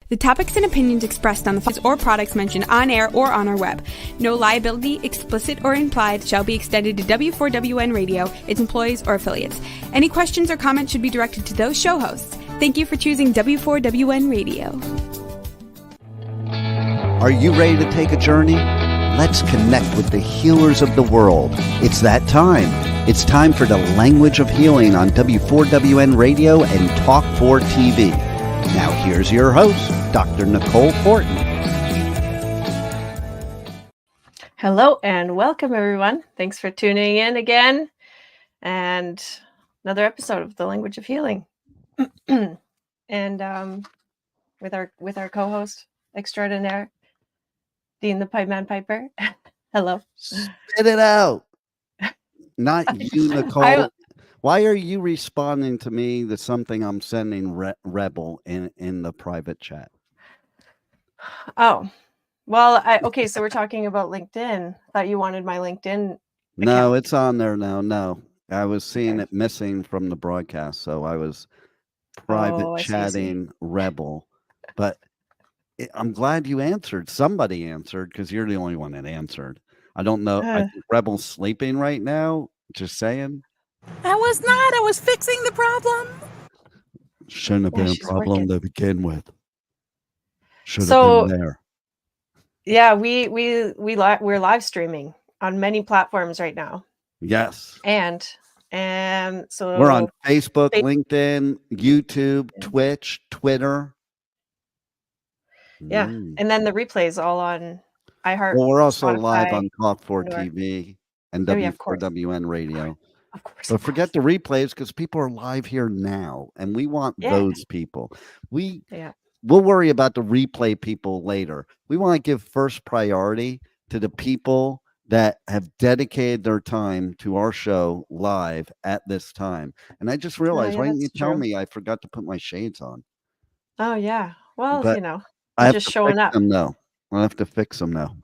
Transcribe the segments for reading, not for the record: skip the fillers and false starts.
The topics and opinions expressed on the files or products mentioned on air or on our web. No liability, explicit or implied, shall be extended to W4WN Radio, its employees, or affiliates. Any questions or comments should be directed to those show hosts. Thank you for choosing W4WN Radio. Are you ready to take a journey? Let's connect with the healers of the world. It's that time. It's time for the language of healing on W4WN Radio and Talk4 TV. Now here's your host, Dr. Nicole Fortin. Hello and welcome, everyone. Thanks for tuning in again. And another episode of The Language of Healing. And with our co-host extraordinaire, Dean the Pipe Man Piper. Hello. Spit it out. Not you, Nicole. Why are you responding to me to something I'm sending Rebel in the private chat? Oh, well, okay, so we're talking about LinkedIn. Thought you wanted my LinkedIn No, account. it's on there now. No, I was seeing it missing from the broadcast, so I was private chatting Rebel. But I'm glad you answered. Somebody answered because you're the only one that answered. I don't know. I think Rebel's sleeping right now. Just saying. I was not. I was fixing the problem. Shouldn't have been a problem to begin with. Should have been there. Yeah, we're live streaming on many platforms right now. Yes. And so we're on Facebook, LinkedIn, YouTube, Twitch, Twitter. Yeah. And then the replays all on iHeart. Well, we're also Spotify, live on Talk4 TV and W4WN Radio. Of course. But forget the replays because people are live here now, and we want those people. We'll worry about the replay people later. We want to give first priority to the people that have dedicated their time to our show live at this time. And I just realized, why didn't you tell me I forgot to put my shades on? Oh, yeah. Well, but you're just showing up. I'll have to fix them now.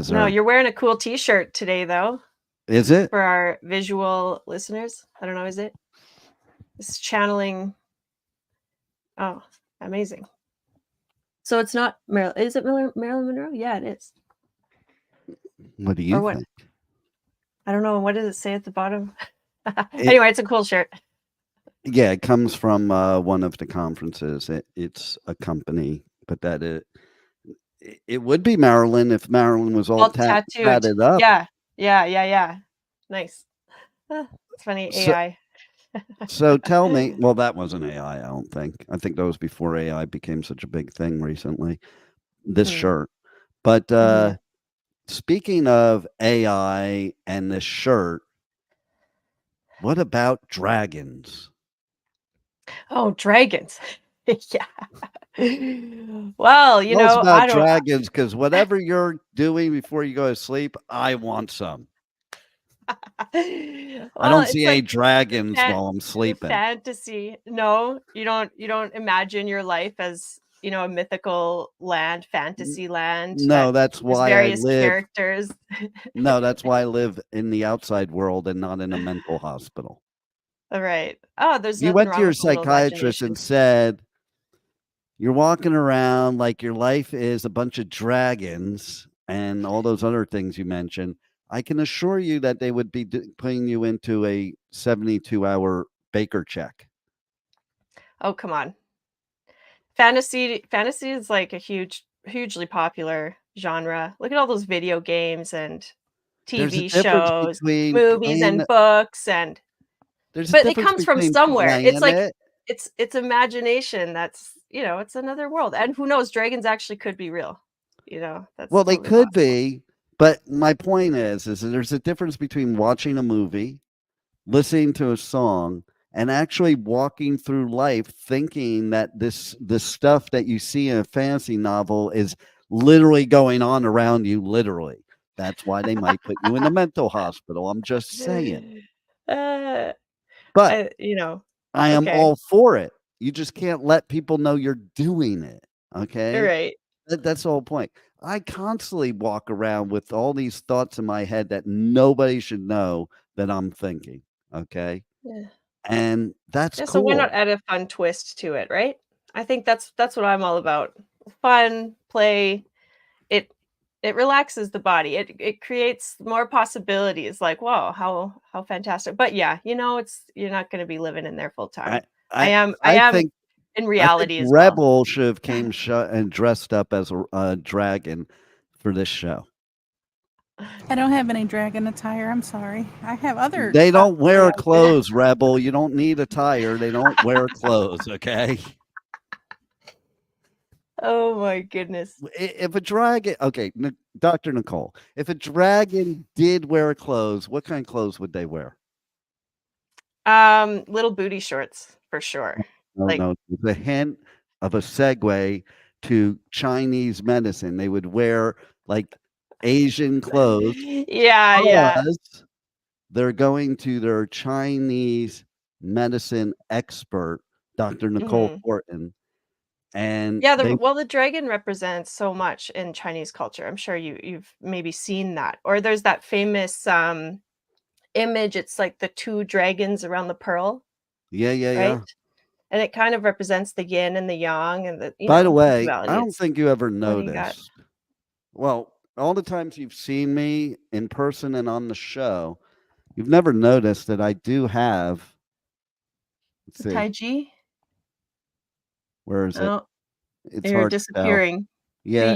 No, you're wearing a cool t-shirt today, though. Is it? For our visual listeners? I don't know, is it? It's channeling. Oh, amazing. So it's not Marilyn. Is it Marilyn Monroe? Yeah, it is. What do you think? I don't know. What does it say at the bottom? Anyway, it's a cool shirt. Yeah, it comes from one of the conferences. It's a company, but it would be Marilyn if Marilyn was all tatted up. Yeah. Nice. It's funny. AI. So tell me, well, that wasn't AI, I don't think. I think that was before AI became such a big thing recently, this shirt. But speaking of AI and this shirt, what about dragons? Oh, dragons. Yeah. Well, about dragons, because whatever you're doing before you go to sleep, I want some. I don't see any dragons while I'm sleeping. Fantasy. No, you don't imagine your life as, a mythical land, fantasy land. No, that's why various characters. No, that's why I live in the outside world and not in a mental hospital. All right. Oh, there's you went to your psychiatrist and said you're walking around like your life is a bunch of dragons and all those other things you mentioned. I can assure you that they would be putting you into a 72-hour Baker check. Oh, come on. Fantasy is like a hugely popular genre. Look at all those video games and TV shows, movies and books but it comes from somewhere. It's like it's imagination. That's it's another world. And who knows, dragons actually could be real. That's they could be. But my point is there's a difference between watching a movie, listening to a song, and actually walking through life thinking that this stuff that you see in a fantasy novel is literally going on around you, literally. That's why they might put you in a mental hospital. I'm just saying. But I am all for it. You just can't let people know you're doing it. Okay? Right. That's the whole point. I constantly walk around with all these thoughts in my head that nobody should know that I'm thinking. Okay. Yeah. And that's cool. So why not add a fun twist to it, right? I think that's what I'm all about. fun play. It relaxes the body. It creates more possibilities. Like, whoa, how fantastic! But yeah, you're not going to be living in there full I time. I I am. I I am think in I think reality as well. Rebel should have came and dressed up as a dragon for this show. I don't have any dragon attire. I'm sorry. I have other. They don't wear Yeah. clothes, Rebel. You don't need attire. They don't wear clothes, okay? Oh my goodness. If a dragon, okay, Dr. Nicole, if a dragon did wear clothes, what kind of clothes would they wear? Little booty shorts for sure. No, Like, no, it's a hint of a segue to Chinese medicine. They would wear like Asian clothes yeah, yeah. because they're going to their Chinese medicine expert, Dr. Nicole Mhm. Horton, and Yeah, they the dragon represents so much in Chinese culture. I'm sure you've maybe seen that. Or there's that famous image. It's like the two dragons around the pearl, yeah, yeah, right? yeah. And it kind of represents the yin and the yang and By the the way, I duality. don't It's think you ever when you got noticed. Well, all the times you've seen me in person and on the show, you've never noticed that I do have, let's the see, Tai Chi. where is it? Oh, It's you're hard to tell. disappearing. See, Yeah,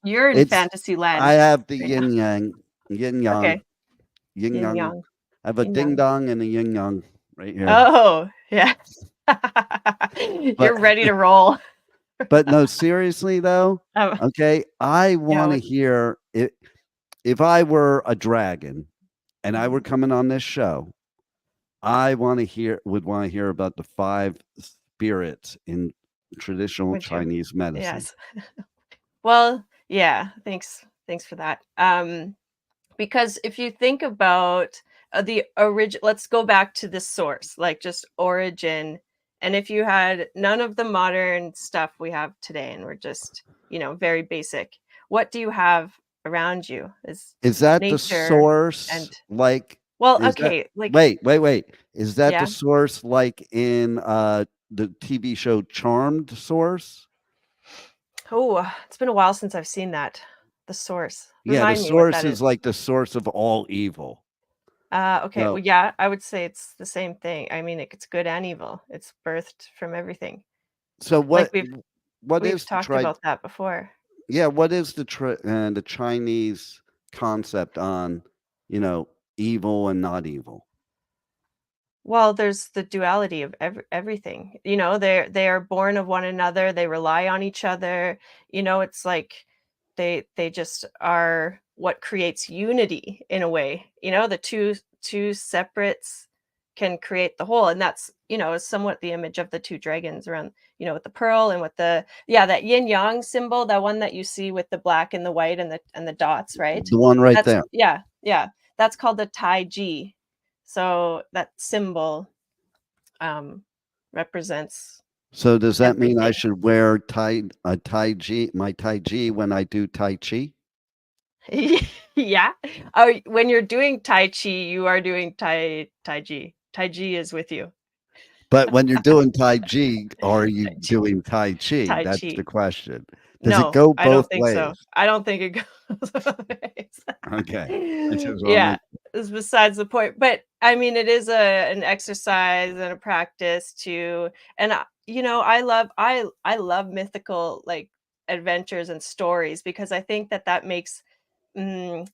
you're in it's fantasy I land have the right now. yin yang, Okay. yin Yin yang. yang. I have a Yin ding yang. dong and a yin yang right here. Oh, yeah. But You're ready to roll. but no, seriously though, Um, okay, I yeah. want to hear it. If I were a dragon and I were Mhm. coming on this show, would want to hear about the 5 spirits in traditional Would you? Chinese medicine. Yes. Well, yeah. Thanks for that. Because if you think about the origin, let's go back to the source, like just origin. And if you had none of the modern stuff we have today, and we're just, very basic, what do you have around you? Is Is that the nature source and like well, is that okay, like wait. Is that the yeah. source like in the TV show Charmed source? Oh, it's been a while since I've seen that. The source. Yeah, the Remind me what source that is is. like the source of all evil. Okay. Well, So yeah, I would say it's the same thing. I mean, it's good and evil. It's birthed from everything. so Like what we've is the talked about that before. what is the Chinese concept on, you know, evil and not evil? Well, there's the duality of everything. They are born of one another. They rely on each other. It's like they just are what creates unity in a way. The two separates can create the whole, and that's is somewhat the image of the two dragons around. With the pearl and with that yin yang symbol, that one that you see with the black and the white and the dots, right? The one right That's there. yeah. That's called the Tai Chi. So that symbol represents So does that mean I everything. should wear my tai chi when I do tai chi? Yeah. Oh, when you're doing Tai Chi, you are doing Tai Chi. Tai Chi is with you. But when you're doing tai chi, are you Tai Chi. doing tai chi? Tai That's the Chi. question. Does it No, go I both don't think so. ways? I don't think it goes both Okay. I ways. just want to Yeah, make it's besides the point. But I mean, it is an exercise and a practice to, and I love mythical like adventures and stories because I think that makes mm,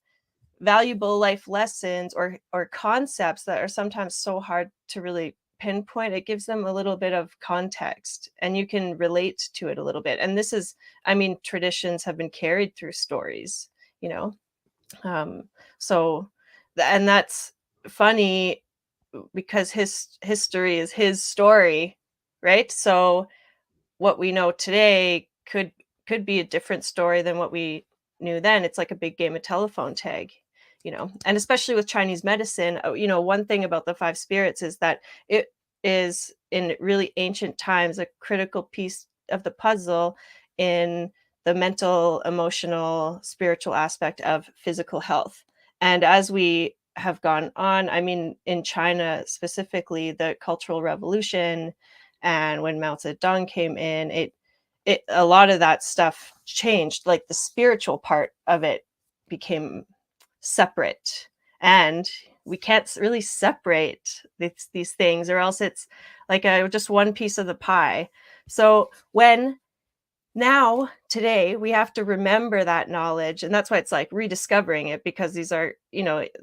valuable life lessons or concepts that are sometimes so hard to really pinpoint. It gives them a little bit of context and you can relate to it a little bit. And this is, I mean, traditions have been carried through stories, you know um so and that's funny because his history is his story, right? So what we know today could be a different story than what we knew then. It's like a big game of telephone tag, and especially with Chinese medicine. One thing about the five spirits is that it is in really ancient times a critical piece of the puzzle in the mental, emotional, spiritual aspect of physical health. And as we have gone on, I mean, in China specifically, the Cultural Revolution and when Mao Zedong came in, a lot of that stuff changed. Like the spiritual part of it became separate, and we can't really separate these things, or else it's like just one piece of the pie. So when now today we have to remember that knowledge, and that's why it's like rediscovering it, because these are,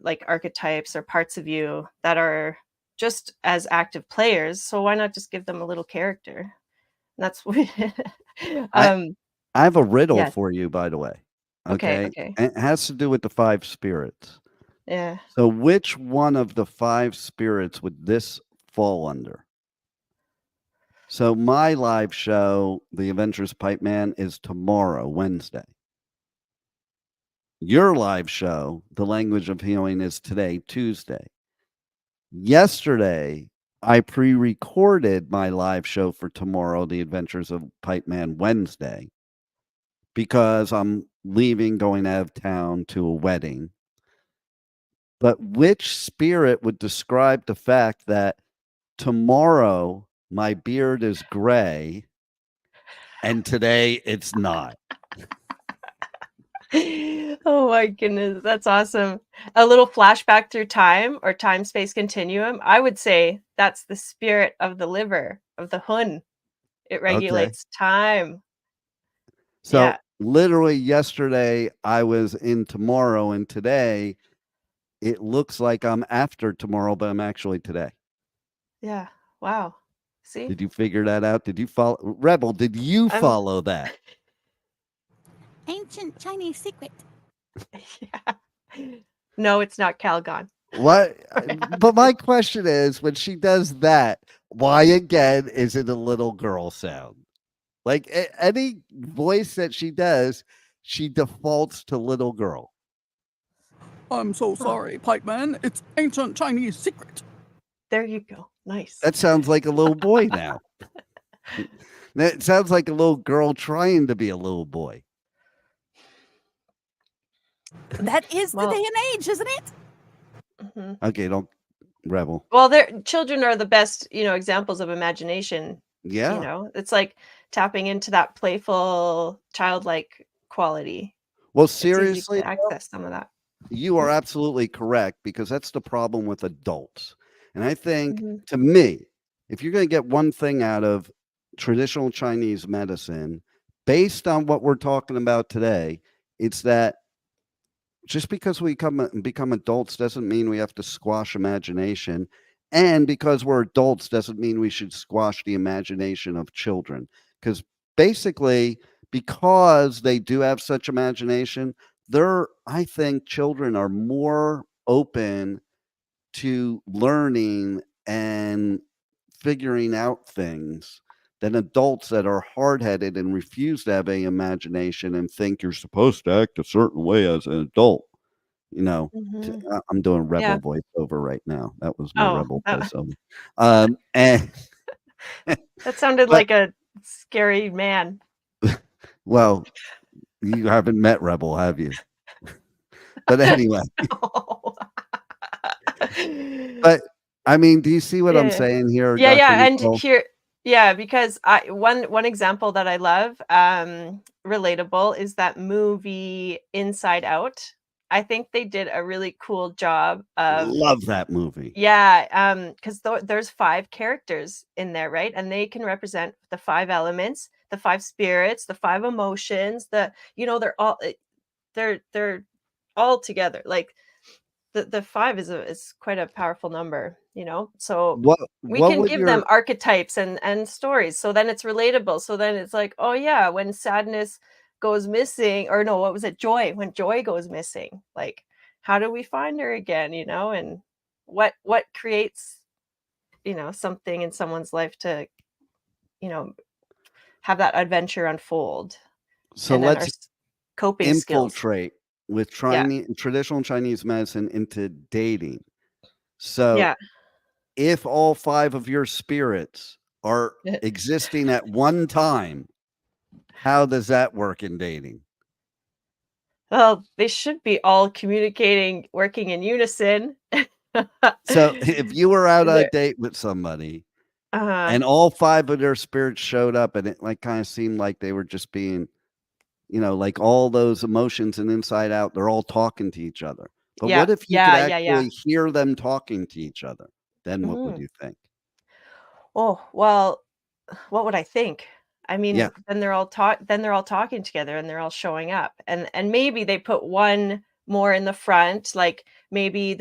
like archetypes or parts of you that are just as active players. So why not just give them a little character? And that's what I I have a riddle yeah. for you, by the way. Okay, Okay, okay. and it has to do with the 5 spirits. Yeah. So which one of the 5 spirits would this fall under? So my live show, The Adventures of Pipe Man, is tomorrow, Wednesday. Your live show, The Language of Healing, is today, Tuesday. Yesterday, I pre-recorded my live show for tomorrow, The Adventures of Pipe Man, Wednesday, because I'm leaving, going out of town to a wedding. But which spirit would describe the fact that tomorrow my beard is gray and today it's not? Oh my goodness, that's awesome. A little flashback through time, or time space continuum. I would say that's the spirit of the liver, of the hun. It Okay. regulates time. So Yeah. literally yesterday I was in tomorrow, and today it looks like I'm after tomorrow, but I'm actually today. Yeah. Wow. See? Did you figure that out? Did you follow Rebel? Did you I'm follow that? Ancient Chinese secret. yeah. No, it's not Calgon. What? But my question is, when she does that, why again is it a little girl sound? Like any voice that she does, she defaults to little girl. I'm so sorry, Pipe Man. It's ancient Chinese secret. There you go. Nice. That sounds like a little boy now. That sounds like a little girl trying to be a little boy. That is Well, the day and age, isn't it? mhm. Okay, don't Rebel. Well, children are the best, examples of imagination. Yeah. It's like tapping into that playful, childlike quality. Well, It's easy seriously, to access some of that. you are absolutely correct, because that's the problem with adults. And I think, Mhm. to me, if you're going to get one thing out of traditional Chinese medicine, based on what we're talking about today, it's that just because we become adults doesn't mean we have to squash imagination. And because we're adults doesn't mean we should squash the imagination of children. Because basically, because they do have such imagination, I think children are more open to learning and figuring out things than adults that are hard-headed and refuse to have a imagination and think you're supposed to act a certain way as an adult. Mhm. I'm doing Yeah. rebel voiceover right now. That was my Oh, rebel that voiceover. And that sounded but like a scary man. well, you haven't met Rebel, have you? But anyway, but I mean, do you see what I'm Yeah. saying here, Yeah, Dr. yeah, and Nicole? here yeah, because one example that I love, relatable, is that movie Inside Out. I think they did a really cool job of Love that movie. yeah, 'cause there's 5 characters in there, right? And they can represent the 5 elements, the 5 spirits, the 5 emotions, they're all they're all together. Like the 5 is quite a powerful number, so we What can would give them your archetypes and stories, so then it's relatable, so then it's like, oh yeah, when sadness goes missing, or no, what was it, when joy goes missing, like how do we find her again, and what creates, something in someone's life to, you know have that adventure unfold, so and then our let's coping skills. infiltrate with Yeah, traditional Chinese medicine into dating. So yeah. if all 5 of your spirits are existing at one time, how does that work in dating? Well, they should be all communicating, working in unison. So if you were out on a There date with somebody and all 5 of their spirits showed up, and it like kind of seemed like they were just being, like all those emotions and inside out, they're all talking to each other. But Yeah. what if you Yeah. could Yeah. Yeah. actually hear them talking to each other? Then what would Mm. you think? Oh, well, what would I think? I Yeah. mean, then they're all talking together and they're all showing up. And maybe they put one more in the front, like maybe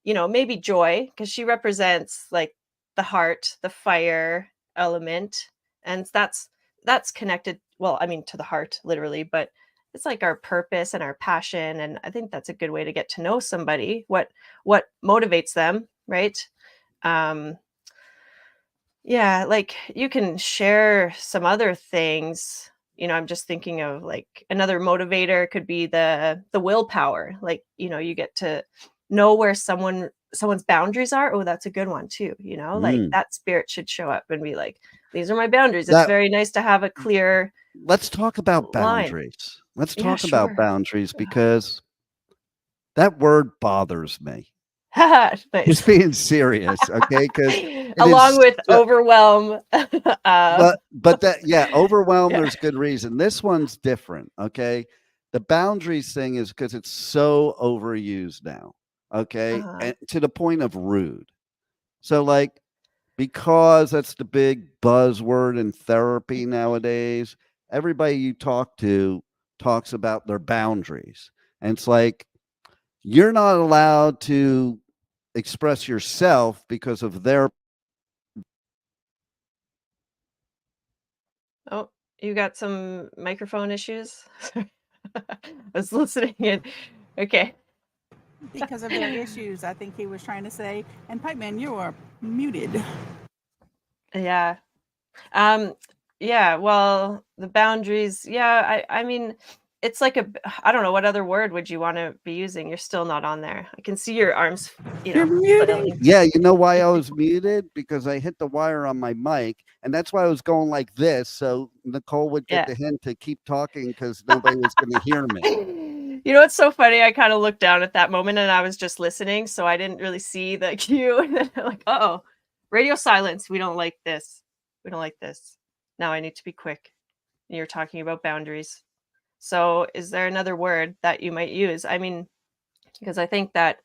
maybe Joy, because she represents like the heart, the fire element. And that's connected, well, I mean, to the heart, literally, but it's like our purpose and our passion. And I think that's a good way to get to know somebody, what motivates them, right? Um, yeah, like you can share some other things. I'm just thinking of like another motivator could be the willpower. Like, you get to know where someone's boundaries are. Oh, that's a good one too. Like Mm. that spirit should show up and be like, these are my boundaries. It's That very nice to have a clear Let's talk about line. boundaries. Let's Yeah, talk about sure. boundaries because that word bothers me. Just Nice. being serious, okay? Because Along with overwhelm. but overwhelm, Yeah. there's good reason. This one's different, okay? The boundaries thing is because it's so overused now, okay? And to the point of rude. So, like, because that's the big buzzword in therapy nowadays, everybody you talk to talks about their boundaries. And it's like, you're not allowed to express yourself because of their. Oh, you got some microphone issues? Sorry. I was listening in. Okay. Because of their issues, I think he was trying to say. And Pipeman, you are muted. Yeah. Yeah, well, the boundaries, yeah, I mean, it's like I don't know, what other word would you want to be using? You're still not on there. I can see your arms, You're muted. flailing. Yeah, you know why I was muted? Because I hit the wire on my mic, and that's why I was going like this, so Nicole would get the hint to keep talking because nobody was going to hear me. You know what's so funny? I kind of looked down at that moment and I was just listening, so I didn't really see the cue. And then I'm like, uh-oh, radio silence. We don't like this. We don't like this. Now I need to be quick. You're talking about boundaries. So is there another word that you might use? I mean, because I think that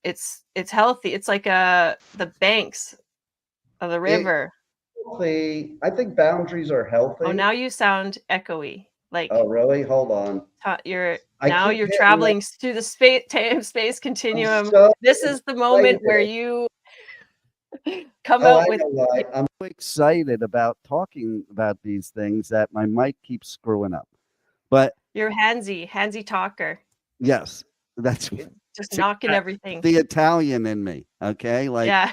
it's healthy. It's like the banks of the river. I think boundaries are healthy. Oh, now you sound echoey. Like, oh, really? Hold on. You're I keep traveling through the space continuum. This is the moment where you come out with. I know why. I'm so excited about talking about these things that my mic keeps screwing up. But you're handsy talker. Yes, that's just knocking everything. The Italian in me, okay? Like, yeah,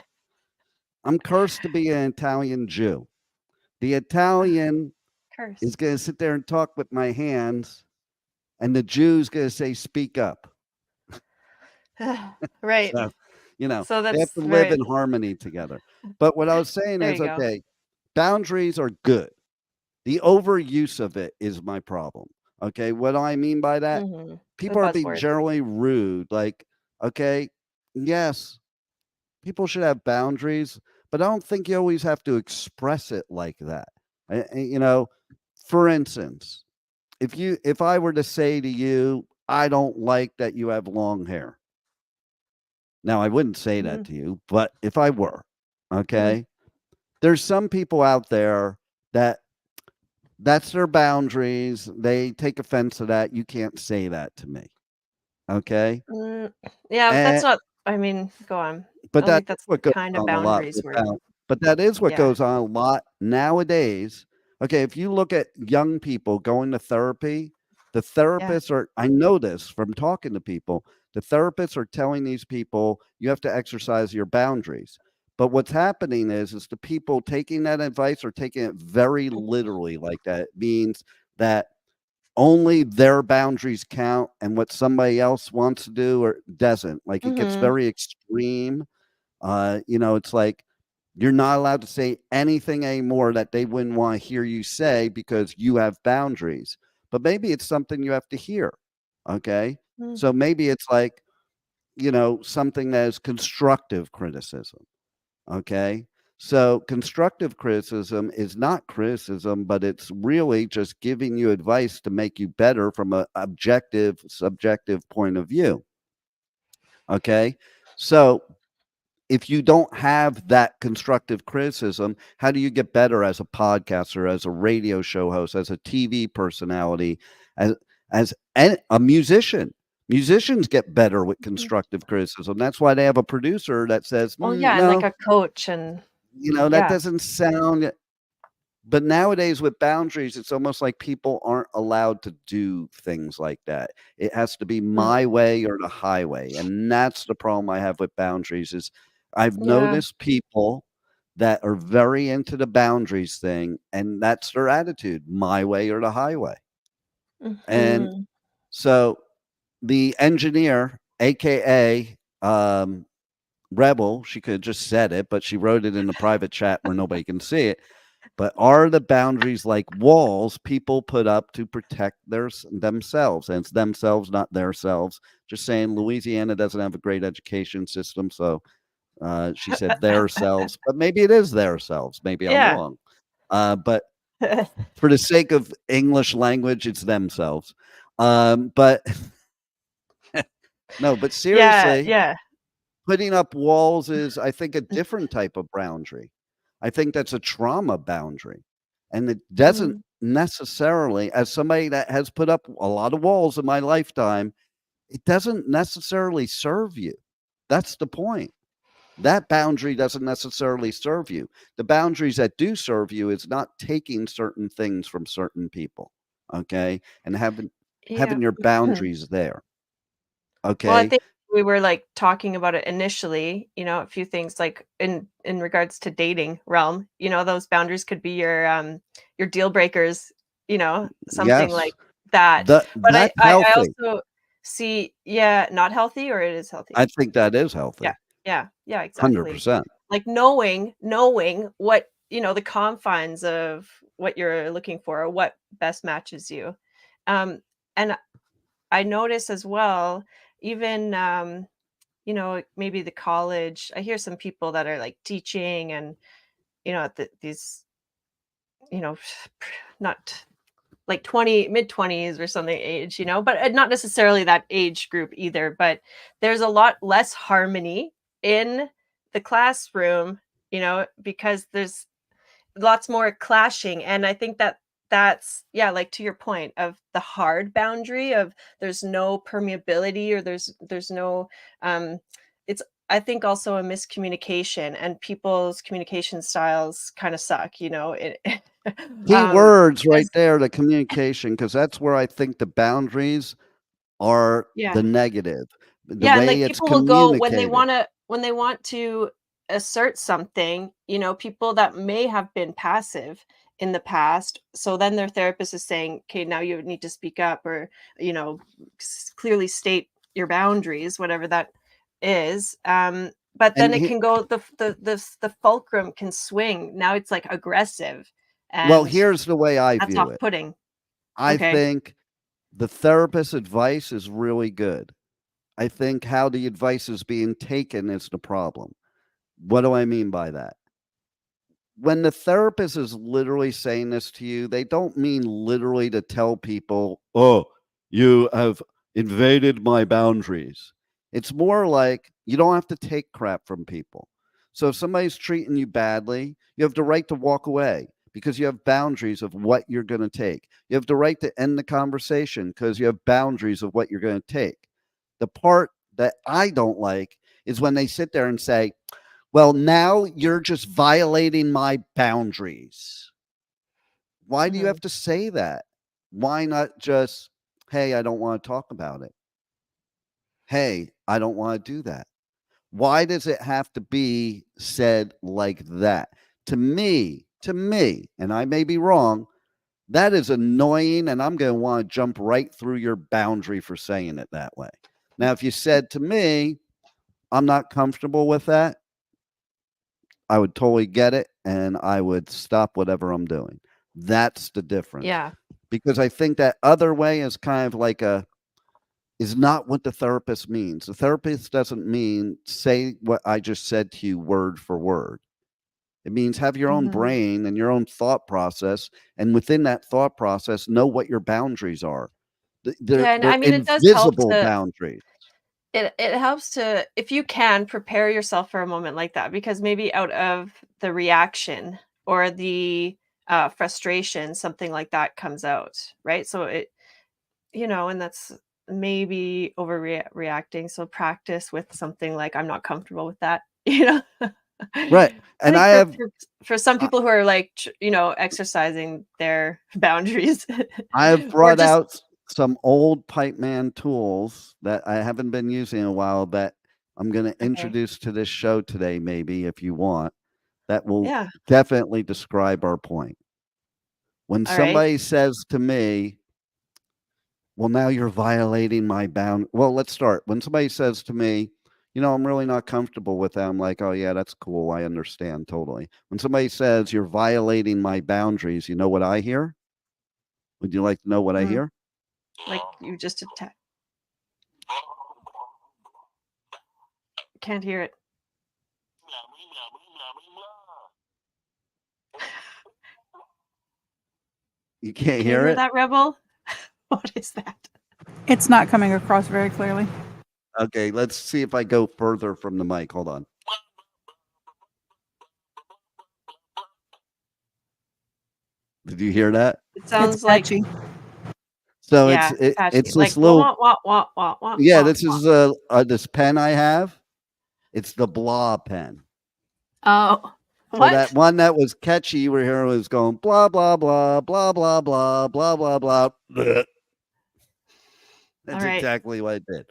I'm cursed to be an Italian Jew. The Italian is going to sit there and talk with my hands, and the Jew's going to say, "Speak up." Right. So they have to live in harmony together. But what I was saying is, okay, boundaries are good. The overuse of it is my problem. Okay, what do I mean by that? Mm-hmm. People are being generally rude. Like, okay, yes, people should have boundaries, but I don't think you always have to express it like that. For instance, if I were to say to you, I don't like that you have long hair. Now, I wouldn't say that to you, but if I were, okay, there's some people out there that's their boundaries. They take offense to that. You can't say that to me. Okay. Yeah, but that's not. I mean, go on. But that's what kind of boundaries But that is what goes on a lot nowadays. Okay, if you look at young people going to therapy, the therapists are. I know this from talking to people. The therapists are telling these people you have to exercise your boundaries. But what's happening is the people taking that advice are taking it very literally like that. It means that only their boundaries count and what somebody else wants to do or doesn't. Like it gets very extreme. It's like you're not allowed to say anything anymore that they wouldn't want to hear you say because you have boundaries. But maybe it's something you have to hear. Okay. So maybe it's like, something that is constructive criticism. Okay. So constructive criticism is not criticism, but it's really just giving you advice to make you better from an objective, subjective point of view. Okay. So if you don't have that constructive criticism, how do you get better as a podcaster, as a radio show host, as a TV personality, as a musician? Musicians get better with constructive criticism. That's why they have a producer that says, Oh yeah, and like no, a coach and that yeah. doesn't sound. But nowadays with boundaries, it's almost like people aren't allowed to do things like that. It has to be my way or the highway, and that's the problem I have with boundaries is I've Yeah. noticed people that are very into the boundaries thing, and that's their attitude, my way or the highway. And Mhm. so the engineer, AKA Rebel, she could have just said it, but she wrote it in the private chat where nobody can see it. But are the boundaries like walls people put up to protect themselves? And it's themselves, not their selves. Just saying, Louisiana doesn't have a great education system, so she said their selves, but maybe it is their selves. Maybe I'm Yeah. wrong. But for the sake of English language, it's themselves. But no, but Yeah, seriously, yeah. putting up walls is, I think, a different type of boundary. I think that's a trauma boundary. And it doesn't Mhm. necessarily, as somebody that has put up a lot of walls in my lifetime, it doesn't necessarily serve you. That's the point. That boundary doesn't necessarily serve you. The boundaries that do serve you is not taking certain things from certain people. Okay. And having Yeah. your boundaries there. Well, I Okay. think we were, like, talking about it initially, a few things, like, in regards to dating realm, those boundaries could be your deal breakers, something Yes. like that. But I That's I healthy. also see yeah, not healthy or it is healthy? I think that is Yeah. healthy. Yeah. Yeah, exactly. 100%. Like, knowing what, the confines of what you're looking for or what best matches you. And I notice as well, even, maybe the college, I hear some people that are like teaching and, at these, you know, not like 20, mid 20s or something age, but not necessarily that age group either. But there's a lot less harmony in the classroom, because there's lots more clashing, and I think that's yeah, like to your point of the hard boundary of there's no permeability or there's no um it's I think also a miscommunication and people's communication styles kind of suck, it Key words right 'cause there, the communication, because that's where I think the boundaries are yeah. the negative. The Yeah, and, way like, it's people will go communicated. when they want to assert something, people that may have been passive in the past, so then their therapist is saying, "Okay, now you need to speak up," or, clearly state your boundaries, whatever that is, but then And it can go the fulcrum can swing. Now it's, like, aggressive, well, and here's the way I that's view it. off-putting. I Okay. think the therapist's advice is really good. I think how the advice is being taken is the problem. What do I mean by that? When the therapist is literally saying this to you, they don't mean literally to tell people, "Oh, you have invaded my boundaries." It's more like you don't have to take crap from people. So if somebody's treating you badly, you have the right to walk away because you have boundaries of what you're going to take. You have the right to end the conversation because you have boundaries of what you're going to take. The part that I don't like is when they sit there and say, well, now you're just violating my boundaries. Why do you Mhm. have to say that? Why not just, hey, I don't want to talk about it? Hey, I don't want to do that. Why does it have to be said like that? To me, and I may be wrong, that is annoying, and I'm going to want to jump right through your boundary for saying it that way. Now, if you said to me, I'm not comfortable with that, I would totally get it, and I would stop whatever I'm doing. That's the difference. Yeah. Because I think that other way is kind of like is not what the therapist means. The therapist doesn't mean say what I just said to you word for word. It means have your own Mhm. brain and your own thought process, and within that thought process, know what your boundaries are. Yeah, and They're I mean, it does help invisible to boundaries. it helps to, if you can, prepare yourself for a moment like that, because maybe out of the reaction or the frustration, something like that comes out, right? So and that's maybe overreacting. So practice with something like, I'm not comfortable with that, Right, I and think I for have for some I people who are like, exercising their boundaries, I have or brought just out some old pipe man tools that I haven't been using in a while that I'm gonna okay, introduce to this show today, maybe, if you want, that will yeah, definitely describe our point. When all right, somebody says to me, "Well, now you're violating my bound." Well, let's start. When somebody says to me, "I'm really not comfortable with that," I'm like, "Oh, yeah, that's cool. I understand totally." When somebody says, "You're violating my boundaries," you know what I hear? Would you like to know what I mm, hear? like you just attack. Can't hear it. You can't Can you hear hear it? that, Rebel? What is that? It's not coming across very clearly. Okay, let's see if I go further from the mic. Hold on. Did you hear that? It It's sounds like, catchy. So yeah, patchy, it's like this wah little wah wah wah wah wah yeah, wah this wah. is this pen I have. It's the blah pen. Oh, So that what? one that was catchy where here was going blah blah blah blah blah blah blah blah blah. Bleh. All That's right. exactly what it did.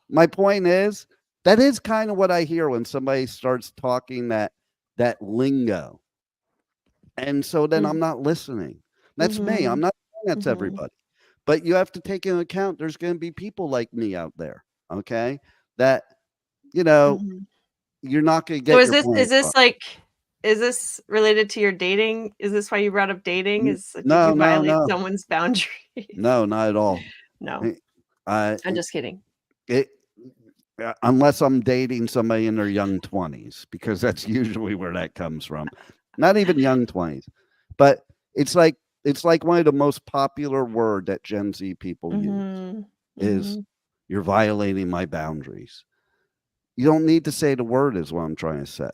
My point is that is kind of what I hear when somebody starts talking that lingo. And so then I'm Mm, not listening. That's me. I'm mhm, not saying that's mhm, everybody. But you have to take into account there's going to be people like me out there, okay? That, you know, mhm. you're not going to So get your point across. is this related to your dating? Is this why you brought up dating? Did No, you no, violate no. someone's boundaries? No, not at all. No, Eh, I I'm just kidding. it unless I'm dating somebody in their young 20s because that's usually where that comes from. Not even young 20s. But it's like it's like one of the most popular word that Gen Z people use Mhm, is mhm. you're violating my boundaries. You don't need to say the word is what I'm trying to say.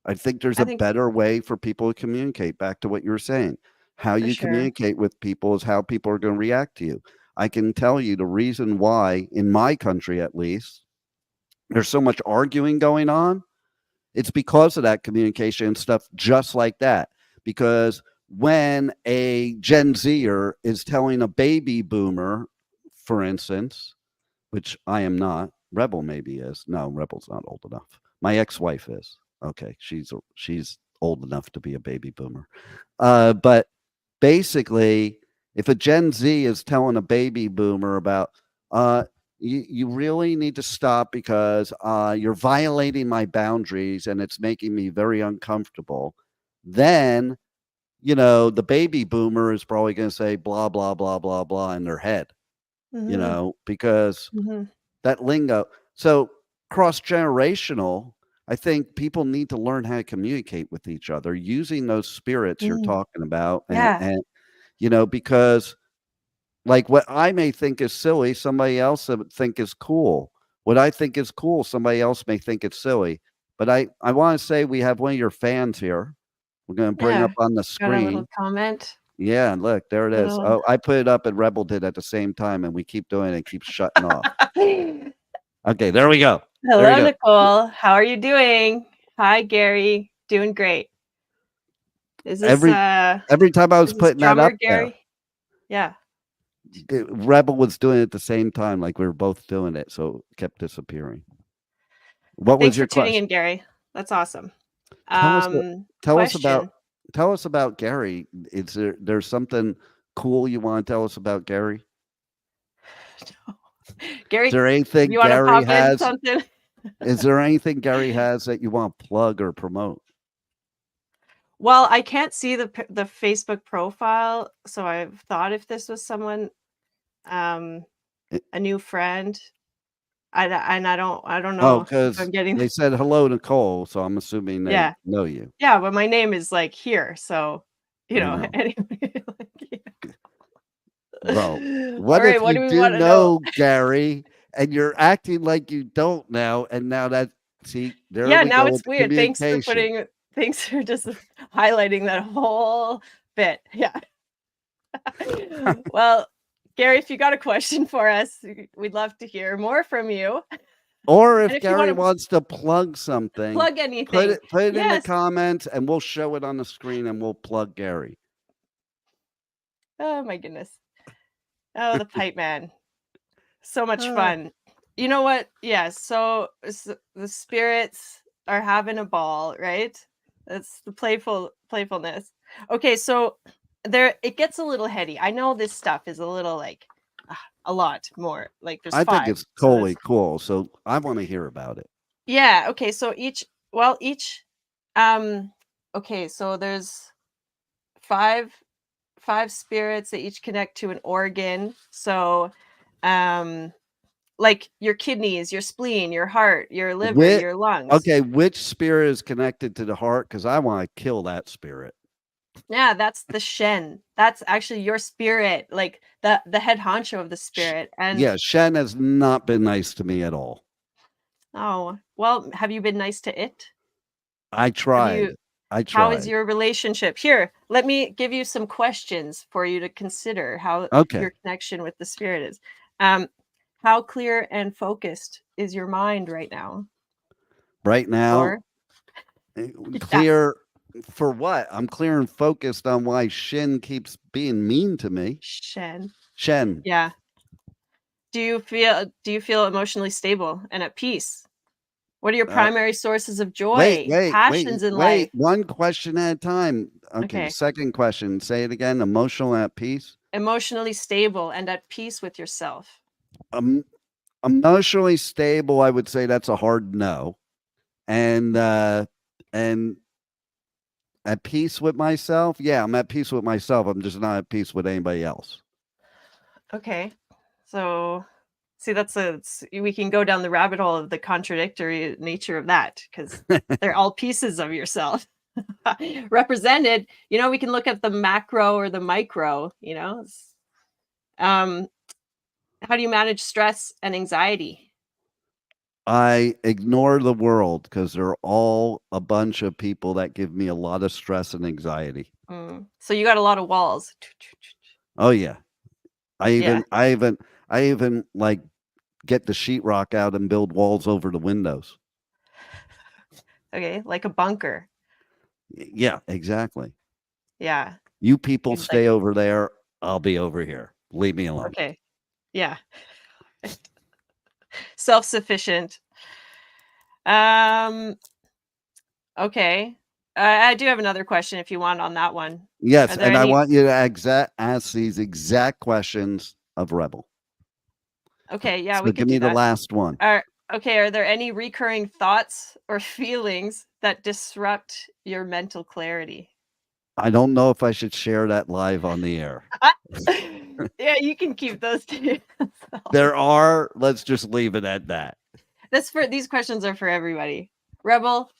I think there's I a think better way for people to communicate, back to what you were saying. How for you sure. communicate with people is how people are going to react to you. I can tell you the reason why, in my country at least, there's so much arguing going on. It's because of that communication and stuff just like that. Because when a Gen Zer is telling a baby boomer, for instance, which I am not. Rebel maybe is. No, Rebel's not old enough. My ex-wife is. Okay, she's old enough to be a baby boomer. But basically, if a Gen Z is telling a baby boomer about, you really need to stop because you're violating my boundaries and it's making me very uncomfortable, then the baby boomer is probably going to say blah blah blah blah blah in their head, Mhm, because mhm, that lingo. So cross generational, I think people need to learn how to communicate with each other using those spirits you're mhm. talking about, Yeah, because like what I may think is silly, somebody else would think is cool. What I think is cool, somebody else may think it's silly. But I want to say we have one of your fans here. We're going to bring up yeah. on the Got a little screen. comment. Yeah, look, there it is. Little Oh, I put it up and Rebel did at the same time, and we keep doing it, it keeps shutting off. Okay, there we go. There you Hello, go. Nicole. How are you doing? Hi, Gary. Doing great. Is this Every every time I was is this putting that drummer up there, Gary? Yeah. Rebel was doing it at the same time, like we were both doing it, so it kept disappearing. What was Thanks for your tuning question? in, Gary. That's awesome. Tell us what tell us about Question. tell us about Gary. Is there's something cool you want to tell us about Gary? Is Gary, there you anything wanna Gary pop in has? something? Is there anything Gary has that you want to plug or promote? Well, I can't see the Facebook profile, so I've thought if this was someone, um, Eh, a new friend. I don't Oh, know if because I'm getting. they said hello, Nicole. So I'm assuming they Yeah, know you. yeah, but my name is like here, so I know. anyway. Well, All what right, if what you do we do want to know? know Gary and you're acting like you don't now? And now see, there Yeah, we now go it's with the weird. communication. Thanks for just highlighting that whole bit. Yeah. Well, Gary, if you got a question for us, we'd love to hear more from you. Or And if if you Gary want to wants to plug something, plug anything, put it in the yes. comments and we'll show it on the screen and we'll plug Gary. Oh my goodness. Oh, the pipe man. So much fun. You know what? Yeah, so the spirits are having a ball, right? That's the playfulness. Okay, so it gets a little heady. I know this stuff is a little like a lot more. Like there's I think 5. it's So there's totally cool. So I want to hear about it. yeah, okay, so each okay, so there's 5 spirits that each connect to an organ. So like your kidneys, your spleen, your heart, your liver, Which, your lungs. okay, which spirit is connected to the heart? Because I want to kill that spirit. Yeah, that's the Shen. That's actually your spirit, like the head honcho of the spirit. And yeah, Shen has not been nice to me at all. oh, well, have you been nice to it? I tried. How is your relationship? Here, let me give you some questions for you to consider how Okay. your connection with the spirit is. How clear and focused is your mind right now? Right now, Or clear for what? I'm clear and focused on why Shen keeps being mean to me. Shen. Shen. Yeah. Do you feel emotionally stable and at peace? What are your primary sources of joy, passions in life? One question at a time. Okay. Okay. Second question. Say it again. Emotional at peace. Emotionally stable and at peace with yourself. Emotionally stable, I would say that's a hard no. And at peace with myself. Yeah, I'm at peace with myself. I'm just not at peace with anybody else. Okay. So see, we can go down the rabbit hole of the contradictory nature of that because they're all pieces of yourself represented. We can look at the macro or the micro, how do you manage stress and anxiety? I ignore the world because they're all a bunch of people that give me a lot of stress and anxiety. So you got a lot of walls. Oh yeah. I even like get the sheetrock out and build walls over the windows. Okay, like a bunker. Yeah, exactly. Yeah. You people Seems stay over there. I'll be over here. Leave me alone. Okay. Yeah. Self-sufficient. Okay. I do have another question if you want on that one. Yes, and I want you to ask these exact questions of Rebel. Okay, yeah, so we can give me do that. the last one. Are there any recurring thoughts or feelings that disrupt your mental clarity? I don't know if I should share that live on the air. Yeah, you can keep those two. There are. Let's just leave it at that. These questions are for everybody. Rebel,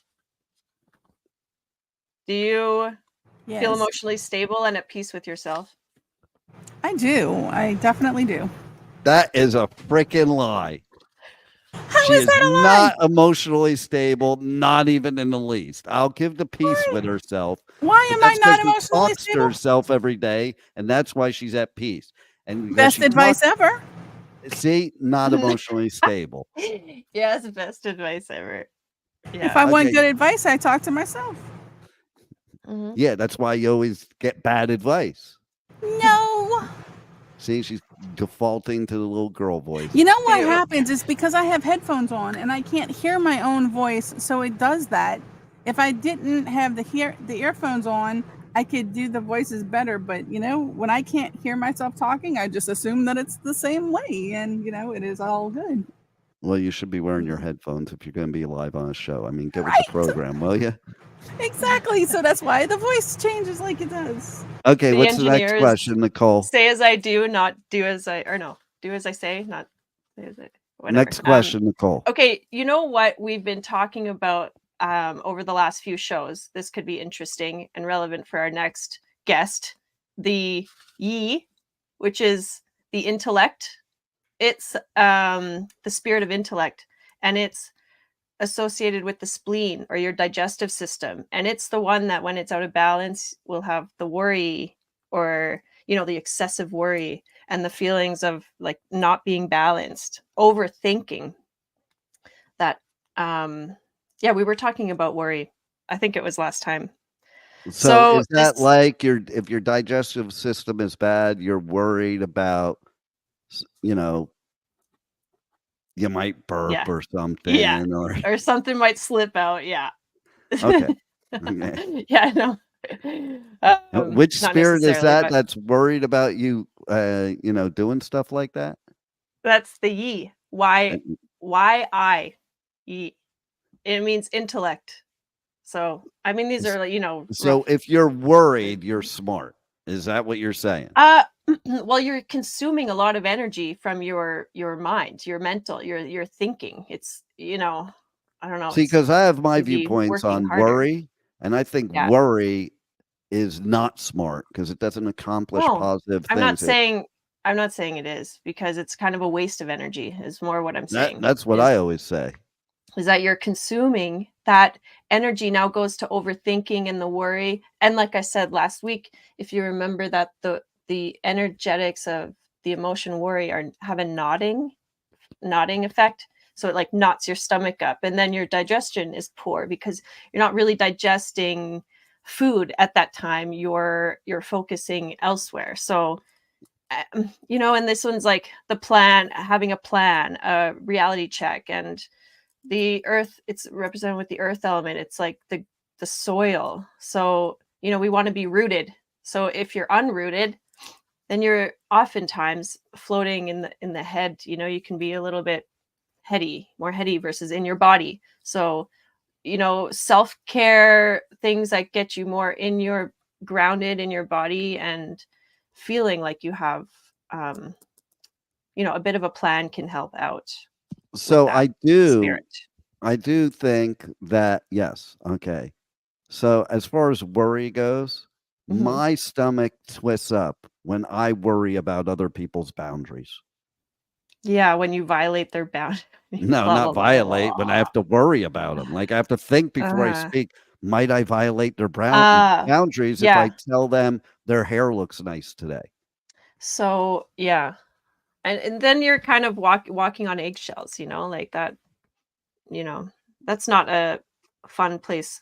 do you feel emotionally stable and at peace with yourself? I do. I definitely do. That is a freaking lie. How is that a lie? Not emotionally stable, not even in the least. I'll give the peace with herself. Why am I not emotionally talks stable? to herself every day, and that's why she's at peace. And best advice ever. See, not emotionally stable. Yes, best advice ever. Yeah. If I want good advice, I talk to myself. Mm-hmm. Yeah, that's why you always get bad advice. No. See, she's defaulting to the little girl voice. You know what happens is because I have headphones on and I can't hear my own voice, so it does that. If I didn't have the earphones on, I could do the voices better. But when I can't hear myself talking, I just assume that it's the same way, and it is all good. Well, you should be wearing your headphones if you're going to be live on a show. I mean, get with the program, will you? Exactly. So that's why the voice changes like it does. Okay, what's the next question, Nicole? Say as I do, not do as I, or no, do as I say, not say as I. whatever. Next question, Nicole. Okay, you know what we've been talking about over the last few shows? This could be interesting and relevant for our next guest. The Yi, which is the intellect. It's the spirit of intellect, and it's associated with the spleen or your digestive system. And it's the one that when it's out of balance will have the worry, or the excessive worry and the feelings of like not being balanced, overthinking. That we were talking about worry. I think it was last time. So is that like if your digestive system is bad, you're worried about, you might burp or something, or something might slip out. Yeah. Okay. Okay. Yeah, no. Which spirit is that but that's worried about you, doing stuff like that? that's the Yi. Why I Yi? It means intellect. So I mean, these are like So if you're worried, you're smart. Is that what you're saying? Well, you're consuming a lot of energy from your mind, your mental, your thinking. It's I don't know. See, because I have my you'd be viewpoints working on harder. worry, and I think Yeah. worry is not smart because it doesn't accomplish No, positive I'm not things. saying it is, because it's kind of a waste of energy is more what I'm saying. That's what I always say. Is that you're consuming that energy now goes to overthinking and the worry. And like I said last week, if you remember that the energetics of the emotion worry have a nodding effect. So it like knots your stomach up, and then your digestion is poor because you're not really digesting food at that time. You're focusing elsewhere. So and this one's like the plan, having a plan, a reality check, and the earth, it's represented with the earth element. It's like the soil. So we want to be rooted. So if you're unrooted, then you're oftentimes floating in the head. You can be a little bit more heady versus in your body. So self-care, things that get you more in your grounded in your body and feeling like you have a bit of a plan can help out. So I do Spirit. think that, yes. Okay. So as far as worry goes, Mhm. my stomach twists up when I worry about other people's boundaries. Yeah, when you violate their boundaries. No, Blah, not blah, blah, blah, violate, when I have to worry about them. Like, I have to think before I Uh, speak. Might I violate their uh, boundaries if I yeah. tell them their hair looks nice today? So yeah, and then you're kind of walking on eggshells, like that. That's not a fun place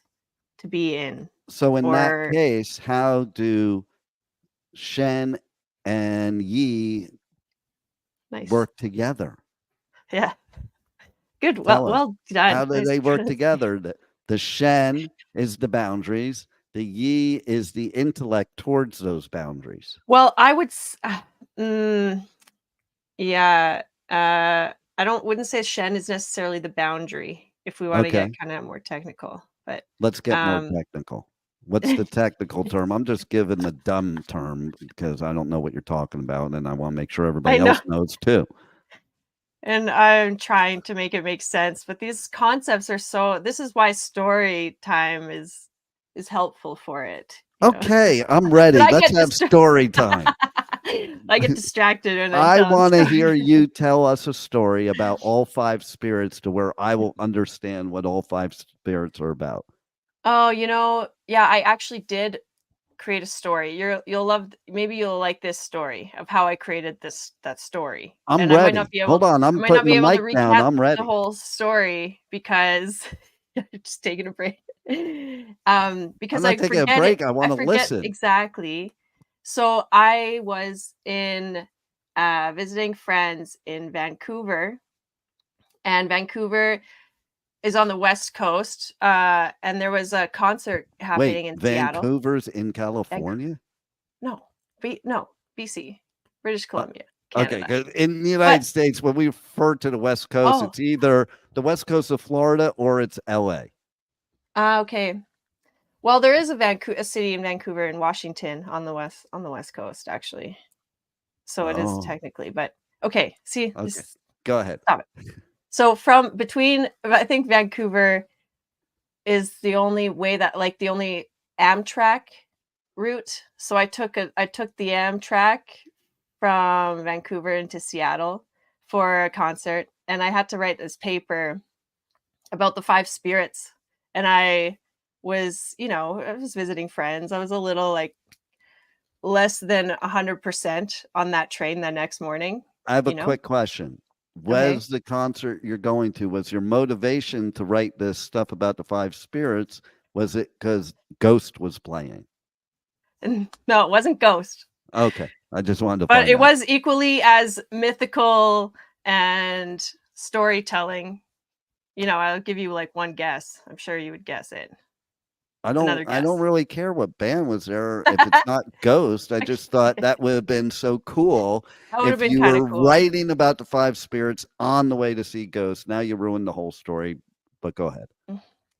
to be in. So in that Or case, how do Shen and Yi nice. work together? Yeah. Good. Tell us. Well done. How do Nice they work pronunciation. together? The Shen is the boundaries. The Yi is the intellect towards those boundaries. Well, I would. Yeah. I wouldn't say Shen is necessarily the boundary if we want to Okay. get kind of more technical, but Let's get more technical. What's the technical term? I'm just giving the dumb term because I don't know what you're talking about, and I want to make sure everybody I know. else knows too. And I'm trying to make it make sense, but these concepts are this is why story time is helpful for it. Okay, I'm ready. I Let's get have story time. I get distracted and I want to hear you tell us a story about all 5 spirits to where I will understand what all 5 spirits are about. Oh, yeah, I actually did create a story. Maybe you'll like this story of how I created that story. I'm And I might not ready. be able Hold on, I I'm might not putting be the able to mic down. recap I'm ready. the whole story because just taking a break. Because I'm not taking a break. I want to listen. Exactly. So I was in visiting friends in Vancouver, and Vancouver is on the West Coast, and there was a concert happening in Seattle. Vancouver's in California? No, BC, British Columbia, Okay, Canada. 'cause in the United States, when we refer to the West Coast, it's either the West Coast of Florida or it's LA. Okay. Well, there is a city in Vancouver in Washington on the West Coast, actually. So it is technically, but okay. See, Okay. Go ahead. Stop it. So from between, I think Vancouver is the only way that, like, the only Amtrak route. So I took the Amtrak from Vancouver into Seattle for a concert, and I had to write this paper about the 5 spirits. And I was, I was visiting friends. I was a little like less than 100% on that train the next morning, I have a you know? quick question. Okay. Was the concert you're going to, was your motivation to write this stuff about the 5 spirits, was it because Ghost was playing? And no, it wasn't Ghost. Okay. I just wanted to But find it out. was equally as mythical and storytelling. I'll give you like one guess. I'm sure you would guess it. I Another don't guess. really care what band was there if it's not Ghost. I just thought that would have been so cool That would have if been you kind were of cool. writing about the 5 spirits on the way to see Ghost. Now you ruined the whole story, but go ahead.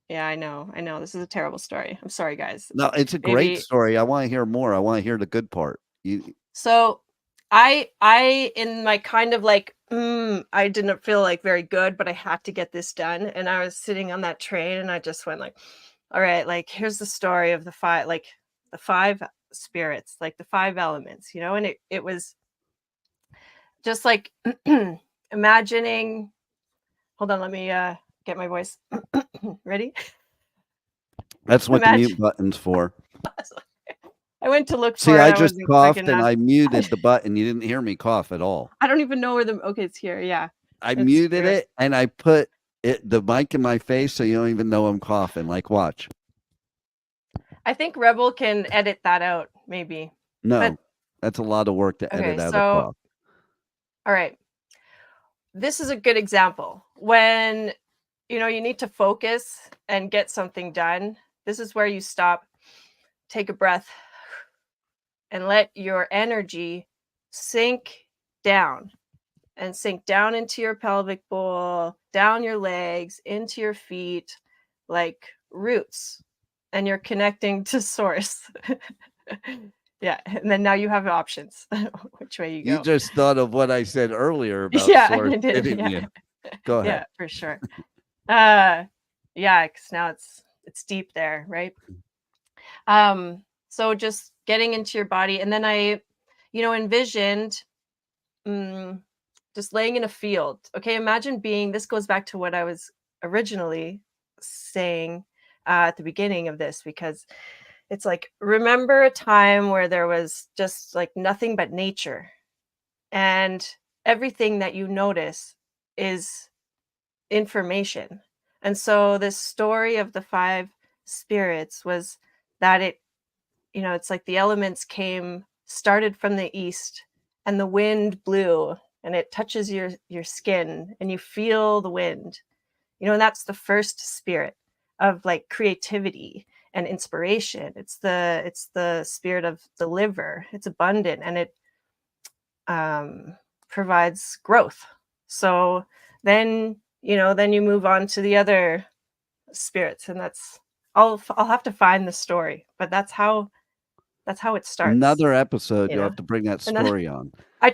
Yeah, I know. This is a terrible story. I'm sorry, guys. No, it's a great story. I want to hear more. I want to hear the good part. So I in my kind of like, I didn't feel like very good, but I had to get this done. And I was sitting on that train and I just went like, all right, like here's the story of the 5, like the 5 spirits, like the 5 elements, and it was just like imagining. Hold on, let me get my voice. Ready? That's what the mute button's for. I went to look for See, it. I just wasn't coughed quick and enough. I muted the button. You didn't hear me cough at all. I don't even know where okay, it's here. Yeah. I It's muted here. it and I put the mic in my face so you don't even know I'm coughing. Like, watch. I think Rebel can edit that out, maybe. No, that's a lot of work to edit out a cough. All right. This is a good example. When, you need to focus and get something done, this is where you stop, take a breath, and let your energy sink down into your pelvic bowl, down your legs, into your feet, like roots, and you're connecting to source. Yeah, and then now you have options which way you go. You just thought of what I said earlier about source, I did. didn't you? Go ahead. Yeah, for sure. Yeah, because now it's deep there, right? So just getting into your body, and then I, envisioned just laying in a field. Okay, imagine this goes back to what I was originally saying at the beginning of this, because it's like, remember a time where there was just like nothing but nature, and everything that you notice is information. And so this story of the 5 spirits was that it's like the elements started from the east, and the wind blew and it touches your skin and you feel the wind, and that's the first spirit of like creativity and inspiration. It's the spirit of the liver. It's abundant, and it provides growth. So then you move on to the other spirits, and I'll have to find the story, but that's how it starts. Another episode, you'll have to bring that story on. I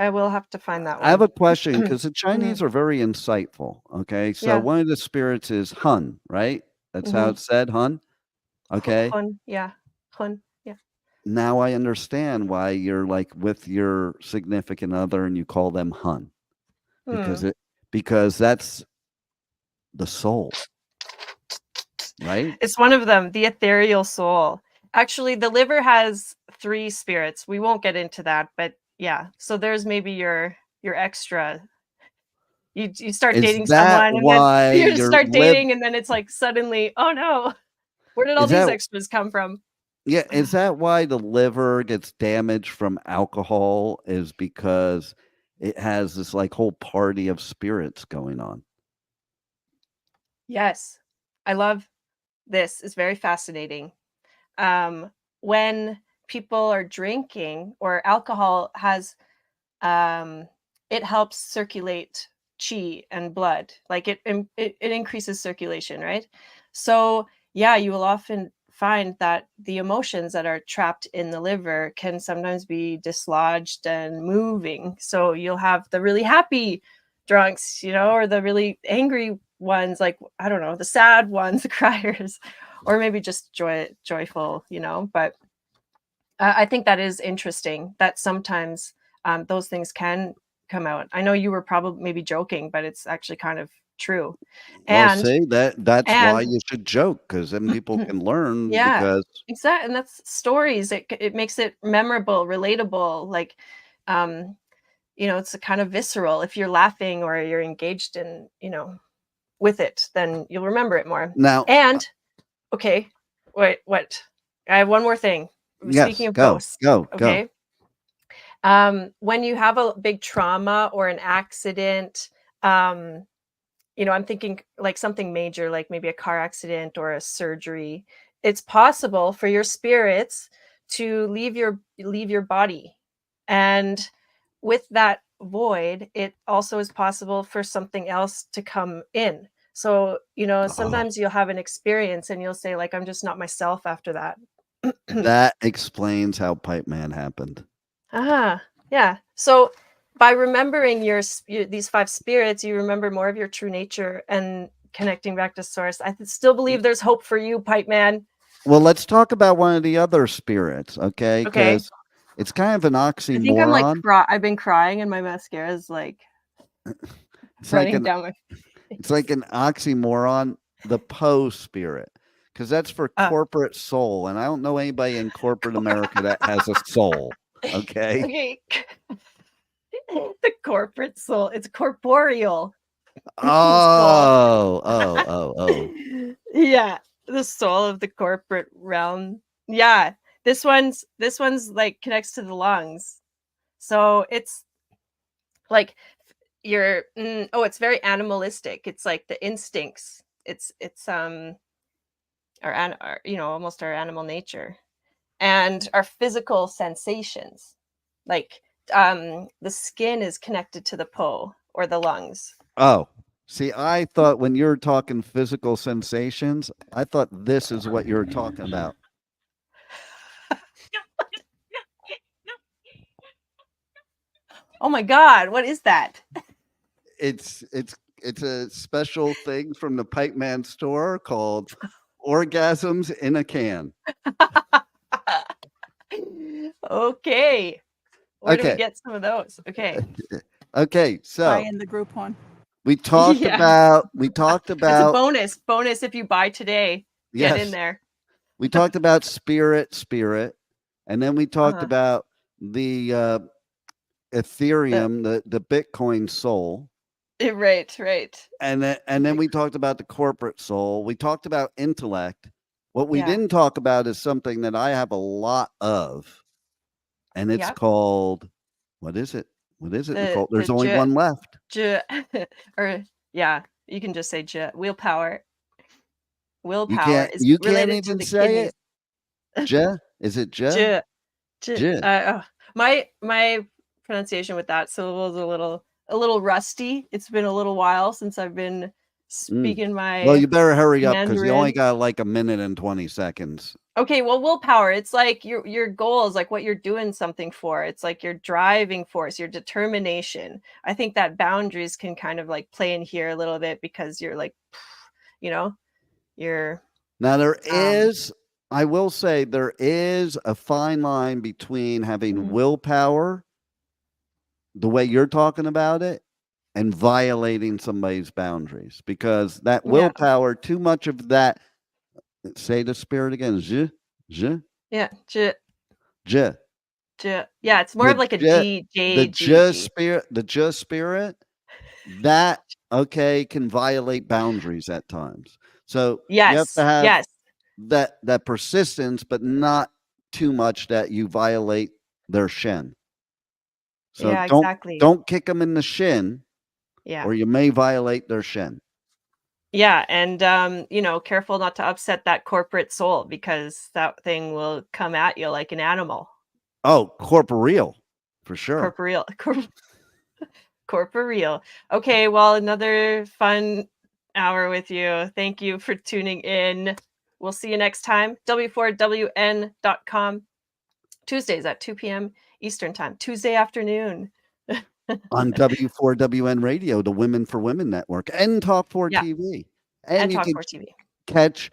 will have to find that one. I have a question, because the Chinese are very insightful. Okay, so one of the spirits is Hun, right? That's how it's said, Hun. Okay. Hun, yeah. Hun, yeah. Now I understand why you're like with your significant other and you call them Hun, because that's the soul, right? It's one of them, the Ethereal Soul. Actually, the liver has 3 spirits. We won't get into that, but yeah. So there's maybe your extra. You start dating someone, and then you start dating, and then it's like suddenly, oh no, where did all these extras come from? Yeah, is that why the liver gets damaged from alcohol? Is because it has this like whole party of spirits going on? Yes, I love this. It's very fascinating. When people are drinking, or alcohol has, it helps circulate qi and blood. Like it increases circulation, right? So yeah, you will often find that the emotions that are trapped in the liver can sometimes be dislodged and moving. So you'll have the really happy drunks, or the really angry ones, like, I don't know, the sad ones, the criers, or maybe just joyful, but I think that is interesting that sometimes those things can come out. I know you were probably maybe joking, but it's actually kind of true. Well, And see, that's why and you should joke, because then people can learn. yeah, Because exactly. And that's stories. It makes it memorable, relatable. Like, it's a kind of visceral. If you're laughing or you're engaged in, with it, then you'll remember it more. now, And okay, wait, what? I have one more thing. Speaking yes, of go, ghosts, go, go. okay. When you have a big trauma or an accident, I'm thinking like something major, like maybe a car accident or a surgery. It's possible for your spirits to leave your body. And with that void, it also is possible for something else to come in. So, Oh, sometimes you'll have an experience and you'll say, like, I'm just not myself after that. that explains how Pipe Man happened. Yeah. So by remembering these 5 spirits, you remember more of your true nature and connecting back to source. I still believe there's hope for you, Pipe Man. Well, let's talk about one of the other spirits, okay? Okay. Because it's kind of an I think I'm like oxymoron. I've been crying and my mascara is like It's like running down my it's like an oxymoron. The Poe spirit, because that's for Uh, corporate soul, and I don't know anybody in corporate America that has a soul. Okay. okay. The corporate soul. It's corporeal. Soul. Oh. Yeah, the soul of the corporate realm. Yeah, this one's like connects to the lungs. So it's like it's very animalistic. It's like the instincts. It's almost our animal nature and our physical sensations. Like the skin is connected to the Po or the lungs. Oh, see, I thought when you're talking physical sensations, I thought this is what you're talking about. Oh my God, what is that? It's a special thing from the Pipe Man store called Orgasms in a Can. Okay. Where do we Okay. get some of those? Okay. Okay, so Buy in the Groupon. we talked Yeah. about It's a bonus if you buy today. Get in yes, there. we talked about spirit, and then we talked Uh-huh. about the Ethereum, the Bitcoin soul. Right. And then we talked about the corporate soul. We talked about intellect. What we Yeah. didn't talk about is something that I have a lot of, and it's Yep. called, what is it? What is it, Nicole? There's the only one left. or yeah, you can just say willpower. You Willpower can't is you can't related to even the say kidneys. it. Ja? Is it ja? Ja. My pronunciation with that syllable is a little rusty. It's been a little while since I've been speaking Well, my you better hurry up because you only Mandarin. got like 1 minute and 20 seconds. Okay, well, willpower, it's like your goal is like what you're doing something for. It's like your driving force, your determination. I think that boundaries can kind of like play in here a little bit because you're like, you're Now there is, I will say, there is a fine line between having willpower, the way you're talking about it, and violating somebody's boundaries, because that willpower, too much of that, say the spirit again, yeah, yeah, it's more of like a G. the spirit, that can violate boundaries at times. So you have to have that persistence, but not too much that you violate their Shen. So exactly. don't kick them in the shin, Yeah. or you may violate their Shen. Yeah, and careful not to upset that corporate soul because that thing will come at you like an animal. Oh, corporeal, for sure. Corporeal. Okay, well, another fun hour with you. Thank you for tuning in. We'll see you next time. W4WN.com. Tuesdays at 2 p.m. Eastern Time. Tuesday afternoon. On W4WN Radio, the Women for Women Network, and Talk 4 TV. And you Talk can 4 TV. catch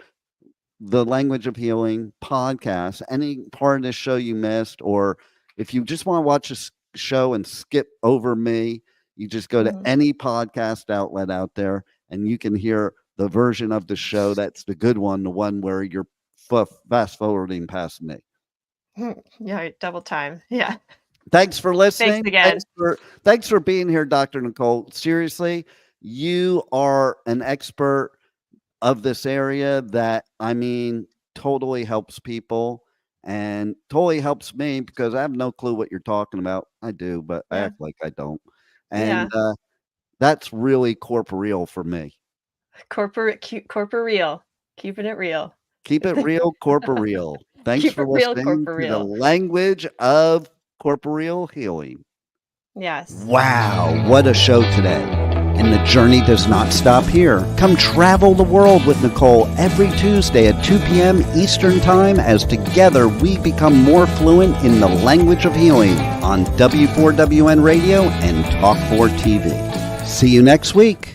the Language of Healing podcast, any part of this show you missed, or if you just want to watch a show and skip over me, you just go to any podcast outlet out there and you can hear the version of the show that's the good one, the one where you're fast forwarding past me. Yeah, double time. Yeah. Thanks for listening. Thanks again. Thanks for being here, Dr. Nicole. Seriously, you are an expert of this area that, I mean, totally helps people and totally helps me because I have no clue what you're talking about. I do, but I act like I don't. And that's really corporeal for me. Corporeal. Keeping it real. Keep it real, corporeal. Thanks for listening to the Language of Corporeal Healing. Yes. Wow, what a show today. And the journey does not stop here. Come travel the world with Nicole every Tuesday at 2 p.m. Eastern Time as together we become more fluent in the language of healing on W4WN Radio and Talk 4 TV. See you next week.